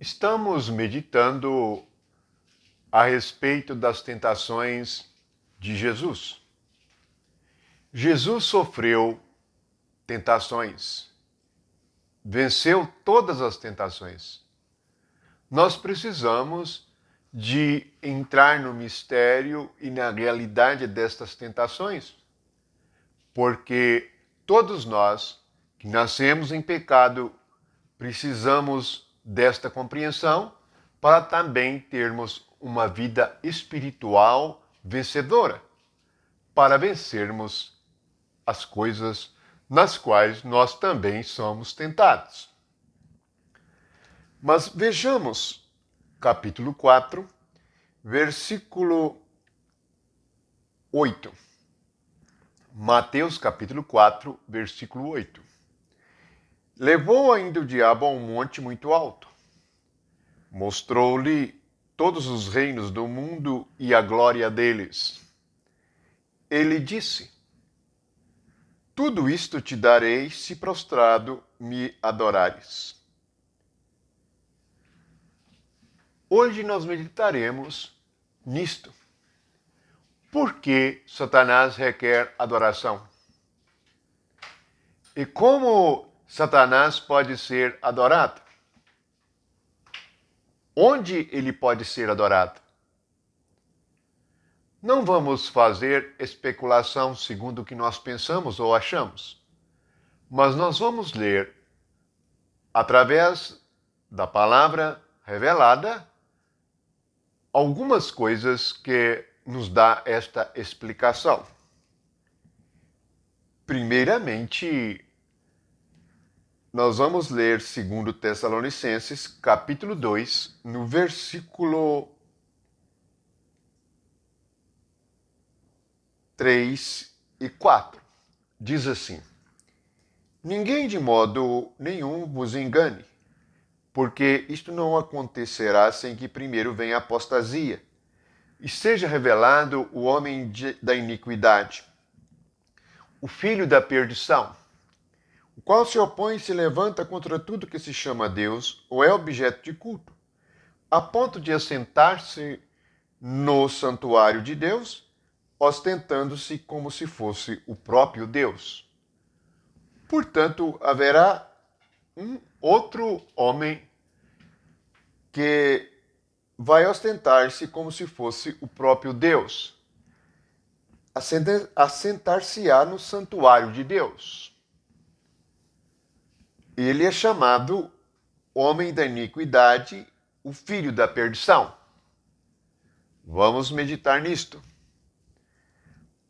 Estamos meditando a respeito das tentações de Jesus. Jesus sofreu tentações, venceu todas as tentações. Nós precisamos de entrar no mistério e na realidade destas tentações, porque todos nós que nascemos em pecado precisamos desta compreensão para também termos uma vida espiritual vencedora, para vencermos as coisas nas quais nós também somos tentados. Mas vejamos capítulo 4, versículo 8. Mateus capítulo 4, versículo 8. Levou ainda o diabo a um monte muito alto. Mostrou-lhe todos os reinos do mundo e a glória deles. Ele disse: tudo isto te darei se prostrado me adorares. Hoje nós meditaremos nisto. Por que Satanás requer adoração? E como Satanás pode ser adorado? Onde ele pode ser adorado? Não vamos fazer especulação segundo o que nós pensamos ou achamos, mas nós vamos ler, através da palavra revelada, algumas coisas que nos dá esta explicação. Primeiramente, nós vamos ler 2 Tessalonicenses, capítulo 2, no versículo 3 e 4. Diz assim: ninguém de modo nenhum vos engane, porque isto não acontecerá sem que primeiro venha a apostasia, e seja revelado o homem da iniquidade, o filho da perdição, o qual se opõe e se levanta contra tudo que se chama Deus ou é objeto de culto, a ponto de assentar-se no santuário de Deus, ostentando-se como se fosse o próprio Deus. Portanto, haverá um outro homem que vai ostentar-se como se fosse o próprio Deus. Assentar-se-á no santuário de Deus. Ele é chamado homem da iniquidade, o filho da perdição. Vamos meditar nisto.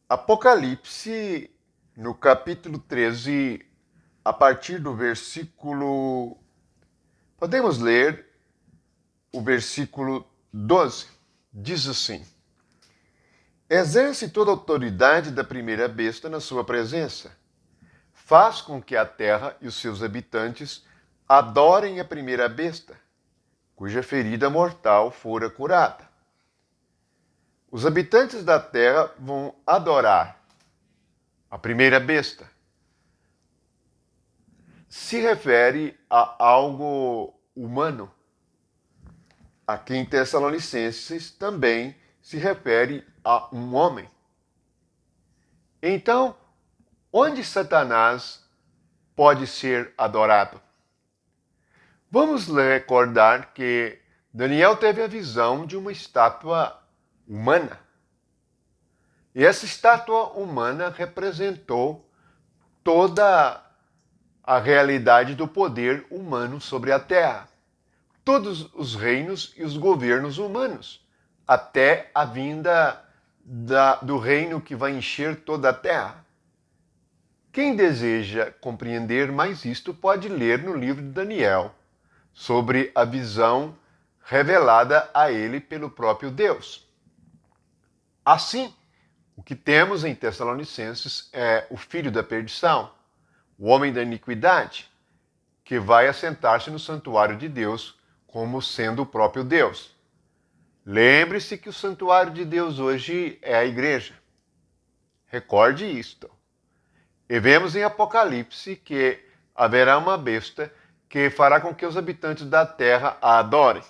Apocalipse, no capítulo 13, a partir do versículo... Podemos ler o versículo 12. Diz assim: exerce toda a autoridade da primeira besta na sua presença. Faz com que a terra e os seus habitantes adorem a primeira besta, cuja ferida mortal fora curada. Os habitantes da terra vão adorar a primeira besta. Se refere a algo humano. Aqui em Tessalonicenses também se refere a um homem. Então, onde Satanás pode ser adorado? Vamos recordar que Daniel teve a visão de uma estátua humana. E essa estátua humana representou toda a realidade do poder humano sobre a terra. Todos os reinos e os governos humanos, até a vinda do reino que vai encher toda a terra. Quem deseja compreender mais isto pode ler no livro de Daniel, sobre a visão revelada a ele pelo próprio Deus. Assim, o que temos em Tessalonicenses é o filho da perdição, o homem da iniquidade, que vai assentar-se no santuário de Deus como sendo o próprio Deus. Lembre-se que o santuário de Deus hoje é a igreja. Recorde isto. E vemos em Apocalipse que haverá uma besta que fará com que os habitantes da terra a adorem.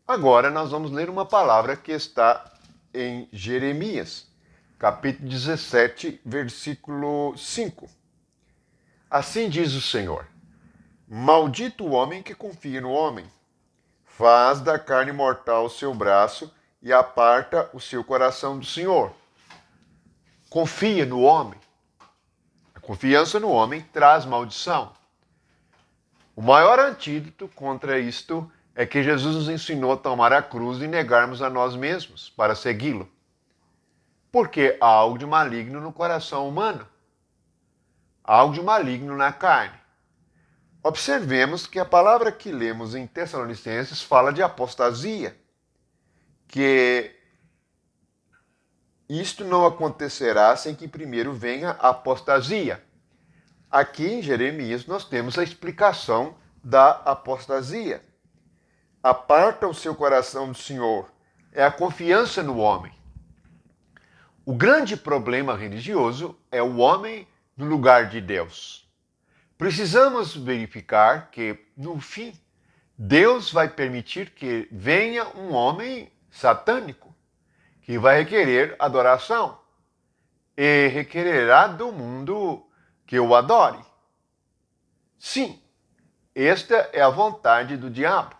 Agora nós vamos ler uma palavra que está em Jeremias, capítulo 17, versículo 5. Assim diz o Senhor: Maldito o homem que confia no homem, faz da carne mortal o seu braço e aparta o seu coração do Senhor. Confia no homem. A confiança no homem traz maldição. O maior antídoto contra isto é que Jesus nos ensinou a tomar a cruz e negarmos a nós mesmos para segui-lo. Porque há algo de maligno no coração humano. Há algo de maligno na carne. Observemos que a palavra que lemos em Tessalonicenses fala de apostasia, que isto não acontecerá sem que primeiro venha a apostasia. Aqui em Jeremias nós temos a explicação da apostasia. Aparta o seu coração do Senhor, é a confiança no homem. O grande problema religioso é o homem no lugar de Deus. Precisamos verificar que, no fim, Deus vai permitir que venha um homem satânico, que vai requerer adoração e requererá do mundo que o adore. Sim, esta é a vontade do diabo.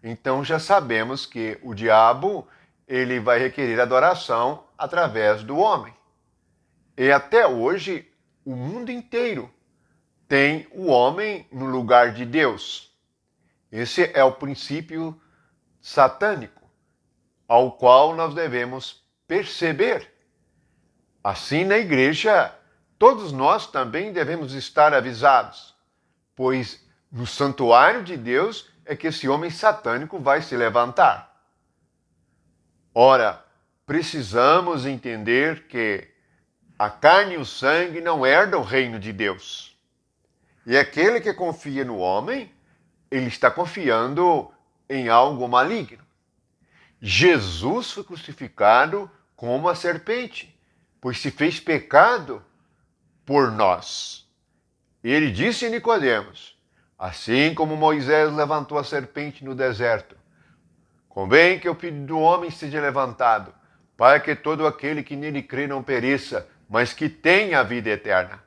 Então já sabemos que o diabo ele vai requerer adoração através do homem. E até hoje, o mundo inteiro tem o homem no lugar de Deus. Esse é o princípio satânico, ao qual nós devemos perceber. Assim, na igreja, todos nós também devemos estar avisados, pois no santuário de Deus é que esse homem satânico vai se levantar. Ora, precisamos entender que a carne e o sangue não herdam o reino de Deus. E aquele que confia no homem, ele está confiando em algo maligno. Jesus foi crucificado como a serpente, pois se fez pecado por nós. Ele disse a Nicodemos: assim como Moisés levantou a serpente no deserto, convém que o Filho do Homem seja levantado, para que todo aquele que nele crê não pereça, mas que tenha a vida eterna.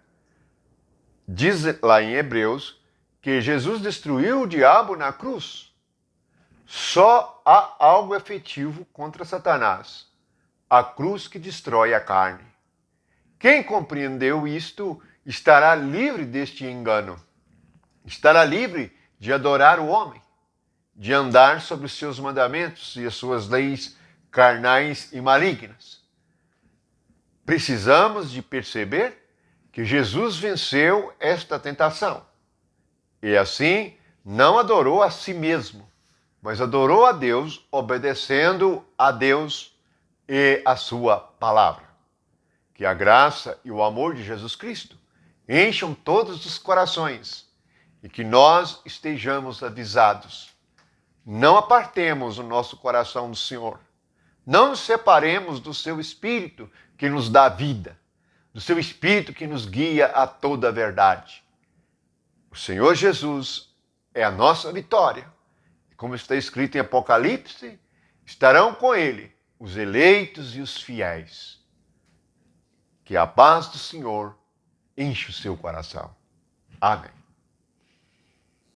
Diz lá em Hebreus que Jesus destruiu o diabo na cruz. Só há algo efetivo contra Satanás: a cruz que destrói a carne. Quem compreendeu isto estará livre deste engano. Estará livre de adorar o homem, de andar sobre os seus mandamentos e as suas leis carnais e malignas. Precisamos de perceber que Jesus venceu esta tentação. E assim, não adorou a si mesmo, mas adorou a Deus, obedecendo a Deus e a sua palavra. Que a graça e o amor de Jesus Cristo encham todos os corações e que nós estejamos avisados. Não apartemos o nosso coração do Senhor. Não nos separemos do seu Espírito que nos dá vida, do seu Espírito que nos guia a toda a verdade. O Senhor Jesus é a nossa vitória. E como está escrito em Apocalipse, estarão com ele os eleitos e os fiéis. Que a paz do Senhor enche o seu coração. Amém.